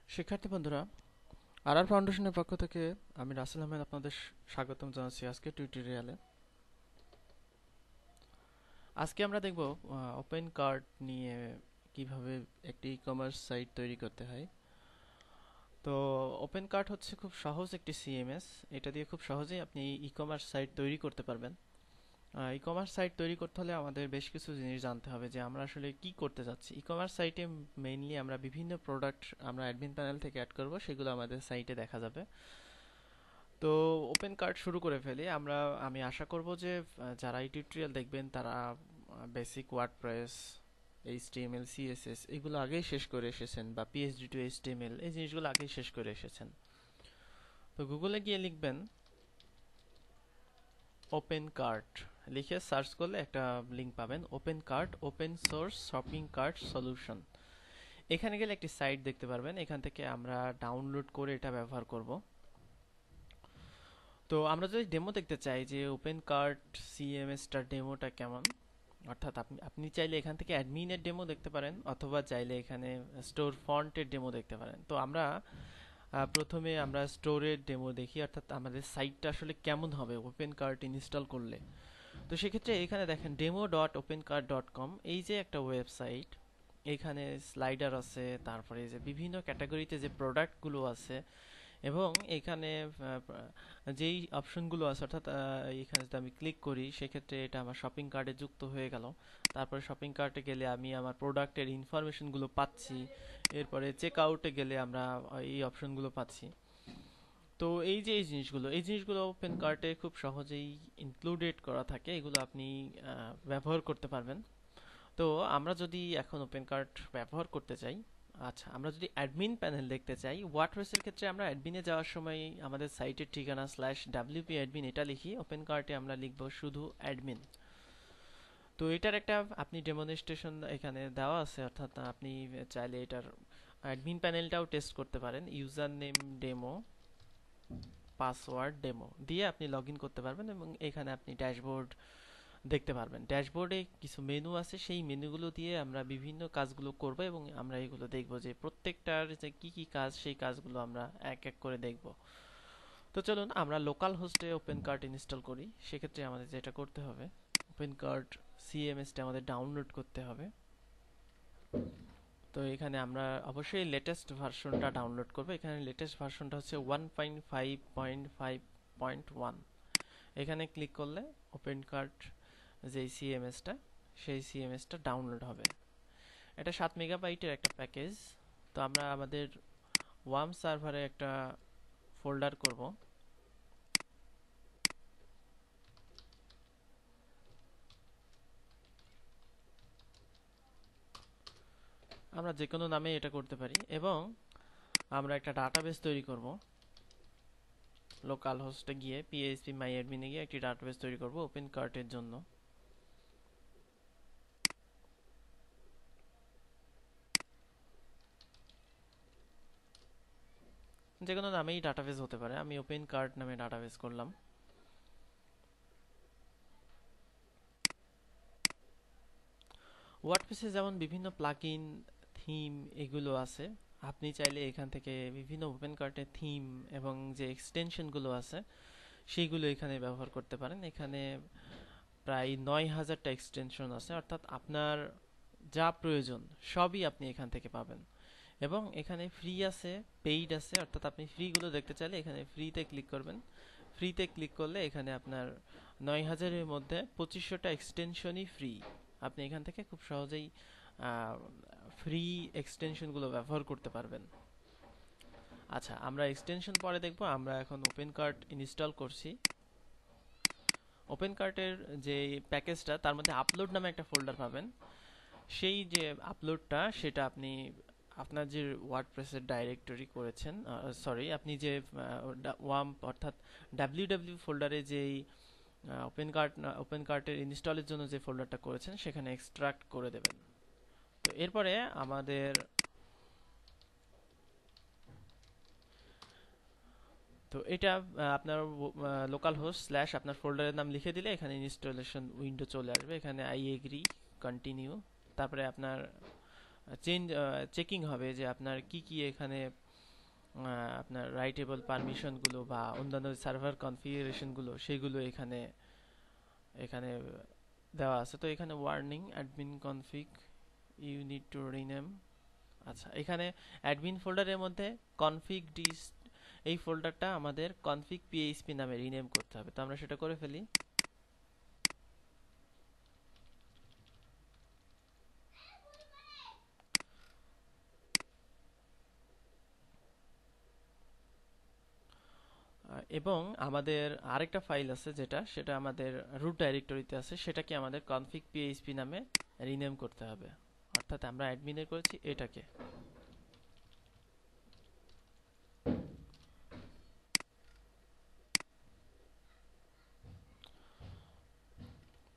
শিক্ষার্থী বন্ধুরা, আর ফাউন্ডেশনের পক্ষ থেকে আমি রাসেল আহমেদ আপনাদের স্বাগতম জানাচ্ছি আজকে টিউটোরিয়ালে। আজকে আমরা দেখব ওপেন কার্ট নিয়ে কিভাবে একটি ই কমার্স সাইট তৈরি করতে হয়। তো ওপেন কার্ট হচ্ছে খুব সহজ একটি সিএমএস। এটা দিয়ে খুব সহজেই আপনি ই কমার্স সাইট তৈরি করতে পারবেন। ই কমার্স সাইট তৈরি করতে হলে আমাদের বেশ কিছু জিনিস জানতে হবে যে আমরা আসলে কি করতে যাচ্ছি। ই কমার্স সাইটে মেইনলি আমরা বিভিন্ন প্রোডাক্ট আমরা অ্যাডমিন প্যানেল থেকে অ্যাড করব, সেগুলো আমাদের সাইটে দেখা যাবে। তো ওপেন কার্ট শুরু করে ফেলি আমরা। আমি আশা করব যে যারা এই টিউটোরিয়াল দেখবেন তারা বেসিক ওয়ার্ডপ্রেস, এইচটিএমএল, সিএসএস এগুলো আগেই শেষ করে এসেছেন, বা পিএইচডি টু এইচটিএমএল এই জিনিসগুলো আগেই শেষ করে এসেছেন। তো গুগলে গিয়ে লিখবেন ওপেন কার্ট, লিখে সার্চ করলে একটা লিঙ্ক পাবেন, open cart open source shopping cart solution. এখানে গেলে একটি সাইট দেখতে পারবেন, এখান থেকে আমরা ডাউনলোড করে এটা ব্যবহার করব। তো আমরা যদি ডেমো দেখতে চাই যে ওপেন কার্ট সিএমএসটার ডেমোটা কেমন, অর্থাৎ আপনি আপনি চাইলে এখান থেকে অ্যাডমিনের ডেমো দেখতে পারেন, অথবা চাইলে এখানে স্টোর ফন্টের ডেমো দেখতে পারেন। তো আমরা প্রথমে আমরা স্টোরের ডেমো দেখি, অর্থাৎ আমাদের সাইটটা আসলে কেমন হবে ওপেন কার্ট ইনস্টল করলে। তো সেক্ষেত্রে এখানে দেখেন demo.opencart.com, এই যে একটা ওয়েবসাইট। এখানে স্লাইডার আছে, তারপরে যে বিভিন্ন ক্যাটাগরিতে যে প্রোডাক্টগুলো আছে, এবং এখানে যেই অপশনগুলো আছে, অর্থাৎ এখানে যদি আমি ক্লিক করি সেক্ষেত্রে এটা আমার শপিং কার্টে যুক্ত হয়ে গেল। তারপরে শপিং কার্টে গেলে আমি আমার প্রোডাক্টের ইনফরমেশনগুলো পাচ্ছি। এরপরে চেক আউটে গেলে আমরা এই অপশনগুলো পাচ্ছি। তো এই জিনিসগুলো ওপেন কার্টে খুব সহজেই ইনক্লুডেড করা থাকে, এগুলো আপনি ব্যবহার করতে পারবেন। তো আমরা যদি এখন ওপেন কার্ট ব্যবহার করতে চাই, আচ্ছা আমরা যদি অ্যাডমিন প্যানেল দেখতে চাই, ওয়ার্ডপ্রেসের ক্ষেত্রে আমরা অ্যাডমিনে যাওয়ার সময় আমাদের সাইটের ঠিকানা /wp admin এটা লিখি, ওপেন কার্টে আমরা লিখব শুধু অ্যাডমিন। তো এটার একটা আপনি ডেমনস্ট্রেশন এখানে দেওয়া আছে, অর্থাৎ আপনি চাইলে এটার অ্যাডমিন প্যানেলটাও টেস্ট করতে পারেন। User name demo, password demo দিয়ে আপনি লগ ইন করতে পারবেন, এবং এখানে আপনি ড্যাশবোর্ড দেখতে পারবেন। ড্যাশবোর্ডে কিছু মেনু আছে, সেই মেনুগুলো দিয়ে আমরা বিভিন্ন কাজগুলো করব, এবং আমরা এগুলো দেখব যে প্রত্যেকটার যে কি কি কাজ, সেই কাজগুলো আমরা এক এক করে দেখব। তো চলুন আমরা লোকাল হোস্টে ওপেন কার্ট ইনস্টল করি। সেক্ষেত্রে আমাদের যেটা করতে হবে, ওপেন কার্ট সিএমএসটা আমাদের ডাউনলোড করতে হবে। তো এখানে আমরা অবশ্যই লেটেস্ট ভার্সনটা ডাউনলোড করব। এখানে লেটেস্ট ভার্সনটা হচ্ছে 1.5.5.1। এখানে ক্লিক করলে ওপেন কার্ট যে সিএমএসটা, সেই সিএমএসটা ডাউনলোড হবে। এটা 7 মেগাবাইটের একটা প্যাকেজ। তো আমরা আমাদের ওয়ার্ম সার্ভারে একটা ফোল্ডার করব। আমরা যে কোনো নামে এটা করতে পারি, এবং আমরা একটা ডাটাবেস তৈরি করব। লোকাল হোস্টে গিয়ে পিএইচপি মাই অ্যাডমিনে গিয়ে একটি ডাটাবেস তৈরি করব ওপেন কার্টের জন্য। যে কোনো নামেই ডাটাবেস হতে পারে, আমি ওপেন কার্ট নামে ডাটাবেস করলাম। ওয়ার্ডপ্রেসে যেমন বিভিন্ন প্লাগইন, থিম এগুলো আছে, আপনি চাইলে এখান থেকে বিভিন্ন ওপেন কার্টের থিম এবং যে এক্সটেনশনগুলো আছে সেইগুলো এখানে ব্যবহার করতে পারেন। এখানে প্রায় 9,000টা এক্সটেনশন আছে, অর্থাৎ আপনার যা প্রয়োজন সবই আপনি এখান থেকে পাবেন। এবং এখানে ফ্রি আছে, পেইড আছে, অর্থাৎ আপনি ফ্রিগুলো দেখতে চাইলে এখানে ফ্রিতে ক্লিক করবেন। ফ্রিতে ক্লিক করলে এখানে আপনার 9,000-এর মধ্যে 2500টা এক্সটেনশনই ফ্রি। আপনি এখান থেকে খুব সহজেই ফ্রি এক্সটেনশনগুলো ব্যবহার করতে পারবেন। আচ্ছা আমরা এক্সটেনশন পরে দেখব, আমরা এখন ওপেন কার্ট ইনস্টল করছি। ওপেন কার্টের যে প্যাকেজটা, তার মধ্যে আপলোড নামে একটা ফোল্ডার পাবেন। সেই যে আপলোডটা, সেটা আপনি আপনার যে ওয়ার্ডপ্রেসের ডাইরেক্টরি করেছেন, সরি আপনি যে ওয়াম অর্থাৎ ডাব্লিউ ফোল্ডারে যেই ওপেন কার্টের ইনস্টলের জন্য যে ফোল্ডারটা করেছেন সেখানে এক্সট্রাক্ট করে দেবেন। তো এরপরে আমাদের তো এটা আপনার লোকাল হোস্ট স্ল্যাশ আপনার ফোল্ডারের নাম লিখে দিলে এখানে ইনস্টলেশন উইন্ডো চলে আসবে। এখানে আই এগ্রি, কন্টিনিউ, তারপরে আপনার চেকিং হবে যে আপনার কি কি এখানে আপনার রাইটেবল পারমিশনগুলো বা অন্যান্য সার্ভার কনফিগারেশনগুলো সেগুলো এখানে এখানে দেওয়া আছে। তো এখানে warning admin config you need to rename. আচ্ছা, এখানে অ্যাডমিন ফোল্ডারের মধ্যে কনফিগ ডিস এই ফোল্ডারটা আমাদের কনফিগ পিএইচপি নামে রিনেম করতে হবে। তো আমরা সেটা করে ফেলি। এবং আমাদের আরেকটা ফাইল আছে সেটা আমাদের রুট ডাইরেক্টরিতে আছে, সেটাকে আমাদের কনফিগ পিএইচপি নামে রিনেম করতে হবে। অর্থাৎ আমরা অ্যাডমিনের করেছি এটাকে।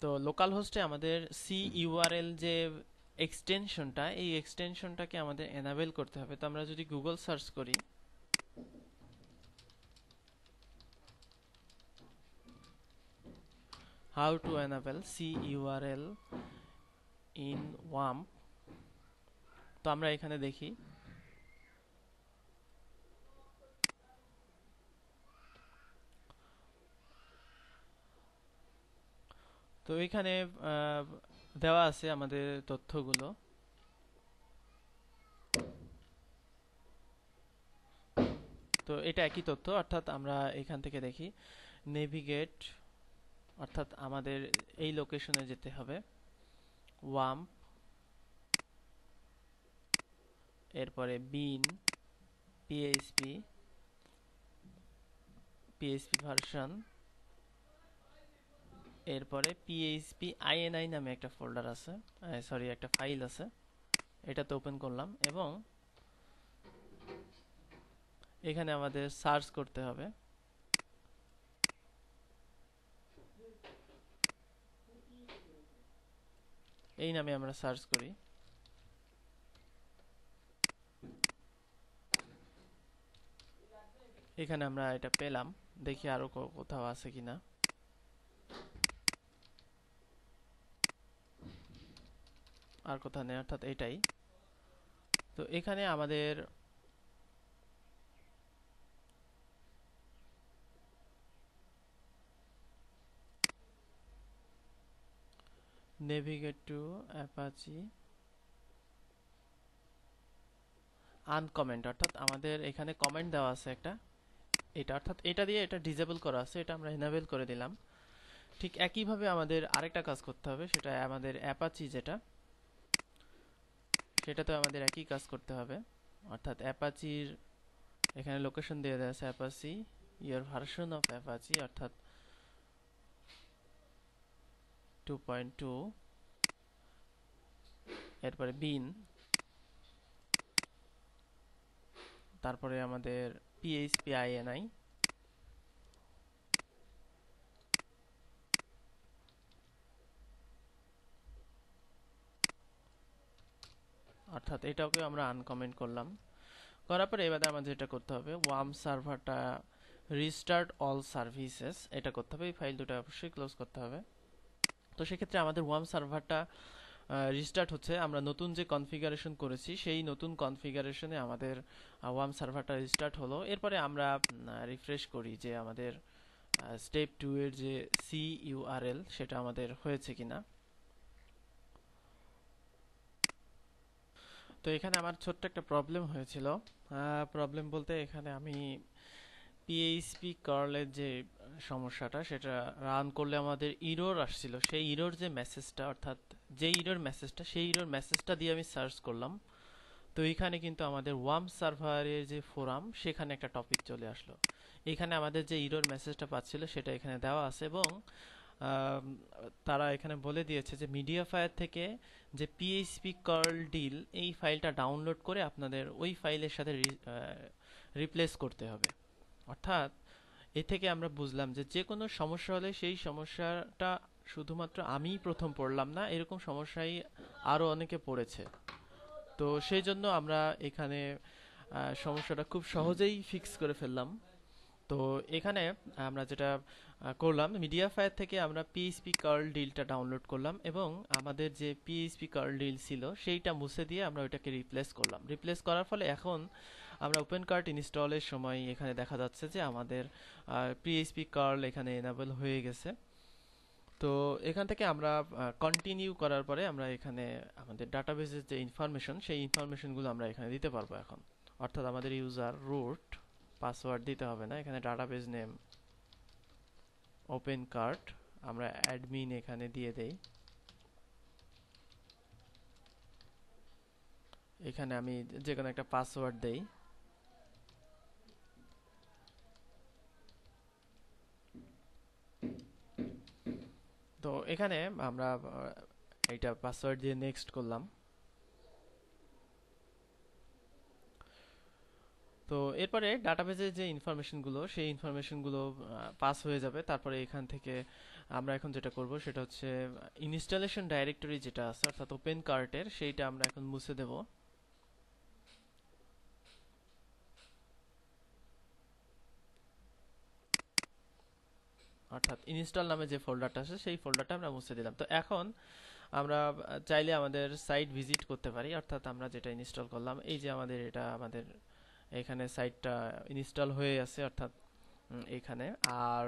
তো লোকাল হোস্টে আমাদের সি ইউআরএল যে এক্সটেনশনটা, এই এক্সটেনশনটাকে আমাদের এনাবেল করতে হবে। তো আমরা যদি গুগল সার্চ করি, how to enable C URL in ওয়াম্প, তো আমরা এখানে দেখি তো এখানে দেওয়া আছে আমাদের তথ্যগুলো। তো এটা একই তথ্য, অর্থাৎ আমরা এখান থেকে দেখি নেভিগেট, অর্থাৎ আমাদের এই লোকেশনে যেতে হবে, ওয়াম্প, এরপরে বিন, পিএইচপি, পিএইচপি ভার্সন, এরপরে পিএইচপি আইএনআই নামে একটা ফোল্ডার আছে, সরি একটা ফাইল আছে, এটাতে ওপেন করলাম এবং এখানে আমাদের সার্চ করতে হবে। এই নামে আমরা সার্চ করি। এখানে আমরা এটা পেলাম, দেখি আরো কোথাও আছে কিনা। আর কোথাও নেই, অর্থাৎ এটাই। তো এখানে আমাদের নেভিগেট টু অ্যাপাচি আনকমেন্ট, অর্থাৎ আমাদের এখানে কমেন্ট দেওয়া আছে একটা, এটা অর্থাৎ এটা দিয়ে এটা ডিসেবল করা আছে, এটা আমরা এনাবেল করে দিলাম। ঠিক একইভাবে আমাদের আরেকটা কাজ করতে হবে, সেটা আমাদের অ্যাপাচি সেটাতে আমাদের একই কাজ করতে হবে। অর্থাৎ অ্যাপাচির এখানে লোকেশন দিয়ে দেওয়া আছে Apache, year version of Apache অর্থাৎ 2.2, এরপরে বিন, তারপরে আমাদের পিএইচপি আইএনআই, অর্থাৎ এটাকে আমরা আনকমেন্ট করলাম। করার পরে এবারে আমাদের যেটা করতে হবে, ওয়ার্ম সার্ভারটা রিস্টার্ট অল সার্ভিসেস, এটা করতে হবে। এই ফাইল দুটো অবশ্যই ক্লোজ করতে হবে। তো সেক্ষেত্রে আমাদের ওয়ার্ম সার্ভারটা রিস্টার্ট হচ্ছে, আমরা নতুন যে কনফিগারেশন করেছি সেই নতুন কনফিগারেশনে আমাদের ওয়ার্ম সার্ভারটা রিস্টার্ট হলো। এরপরে আমরা রিফ্রেশ করি যে আমাদের স্টেপ 2 এর যে সি ইউআরএল সেটা আমাদের হয়েছে কিনা। তো এখানে আমার ছোট্ট একটা প্রবলেম হয়েছিল। প্রবলেম বলতে এখানে আমি পিএইচপি কার্লের যে সমস্যাটা, সেটা রান করলে আমাদের ইরর আসছিল। সেই ইরর যে মেসেজটা, অর্থাৎ যে ইরর মেসেজটা, সেই ইরর মেসেজটা দিয়ে আমি সার্চ করলাম। তো এখানে কিন্তু আমাদের ওয়ার্ম সার্ভারের যে ফোরাম, সেখানে একটা টপিক চলে আসলো। এখানে আমাদের যে ইরর মেসেজটা পাচ্ছিল সেটা এখানে দেওয়া আছে এবং তারা এখানে বলে দিয়েছে যে মিডিয়াফায়ার থেকে যে পিএইচপি কার্ল ডিল এই ফাইলটা ডাউনলোড করে আপনাদের ওই ফাইলের সাথে রিপ্লেস করতে হবে। অর্থাৎ এ থেকে আমরা বুঝলাম যে যে কোনো সমস্যা হলে সেই সমস্যাটা শুধুমাত্র আমিই প্রথম পড়লাম না, এরকম সমস্যাই আরও অনেকে পড়েছে। তো সেই জন্য আমরা এখানে সমস্যাটা খুব সহজেই ফিক্স করে ফেললাম। তো এখানে আমরা যেটা করলাম, মিডিয়াফায়ার থেকে আমরা পিএইচপি কার্ল ডিলটা ডাউনলোড করলাম এবং আমাদের যে পিএইচপি কার্ল ডিল ছিল সেইটা মুছে দিয়ে আমরা ওইটাকে রিপ্লেস করলাম। রিপ্লেস করার ফলে এখন আমরা ওপেন কার্ট ইনস্টলের সময় এখানে দেখা যাচ্ছে যে আমাদের পিএইচপি কার্ল এখানে এনাবেল হয়ে গেছে। তো এখান থেকে আমরা কন্টিনিউ করার পরে আমরা এখানে আমাদের ডাটাবেসের যে ইনফরমেশন সেই ইনফরমেশনগুলো আমরা এখানে দিতে পারবো এখন। অর্থাৎ আমাদের ইউজার রুট পাসওয়ার্ড দিতে হবে না, এখানে ডাটাবেস নেম ওপেন কার্ট আমরা অ্যাডমিন এখানে দিয়ে দেই। এখানে আমি যে কোনো একটা পাসওয়ার্ড দেই। তো এখানে আমরা এইটা পাসওয়ার্ড দিয়ে নেক্সট করলাম। তো এরপরে ডাটাবেজের যে ইনফরমেশনগুলো সেই ইনফরমেশনগুলো পাস হয়ে যাবে। তারপরে এখান থেকে আমরা এখন যেটা করব সেটা হচ্ছে ইনস্টলেশন ডাইরেক্টরি যেটা আছে অর্থাৎ ওপেন কার্টের সেইটা আমরা এখন মুছে দেব। অর্থাৎ ইনস্টল নামে যে ফোল্ডারটা আছে সেই ফোল্ডারটা আমরা মুছে দিলাম। তো এখন আমরা চাইলে আমাদের সাইট ভিজিট করতে পারি, অর্থাৎ আমরা যেটা ইনস্টল করলাম এই যে আমাদের এটা আমাদের এখানে সাইটটা ইনস্টল হয়ে আছে অর্থাৎ এখানে। আর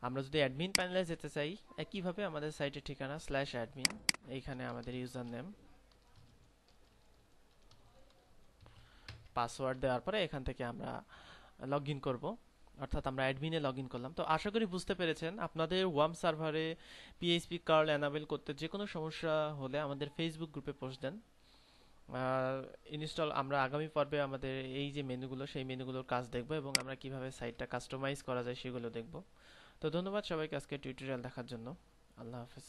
আমরা যদি অ্যাডমিন প্যানেলে যেতে চাই একইভাবে আমাদের সাইটের ঠিকানা /admin, এইখানে আমাদের ইউজার নেম পাসওয়ার্ড দেওয়ার পরে এখান থেকে আমরা লগ ইন করবো, অর্থাৎ আমরা অ্যাডমিনে লগ ইন করলাম। তো আশা করি বুঝতে পেরেছেন। আপনাদের ওয়ার্ম সার্ভারে পিএইচপি কার্ল এনাবেল করতে যে কোনো সমস্যা হলে আমাদের ফেসবুক গ্রুপে পোস্ট দেন। ইনস্টল আমরা আগামী পর্বে আমাদের এই যে মেনুগুলো সেই মেনুগুলোর কাজ দেখব এবং আমরা কিভাবে সাইটটা কাস্টমাইজ করা যায় সেগুলো দেখব। তো ধন্যবাদ সবাইকে আজকে টিউটোরিয়াল দেখার জন্য। আল্লাহ হাফেজ।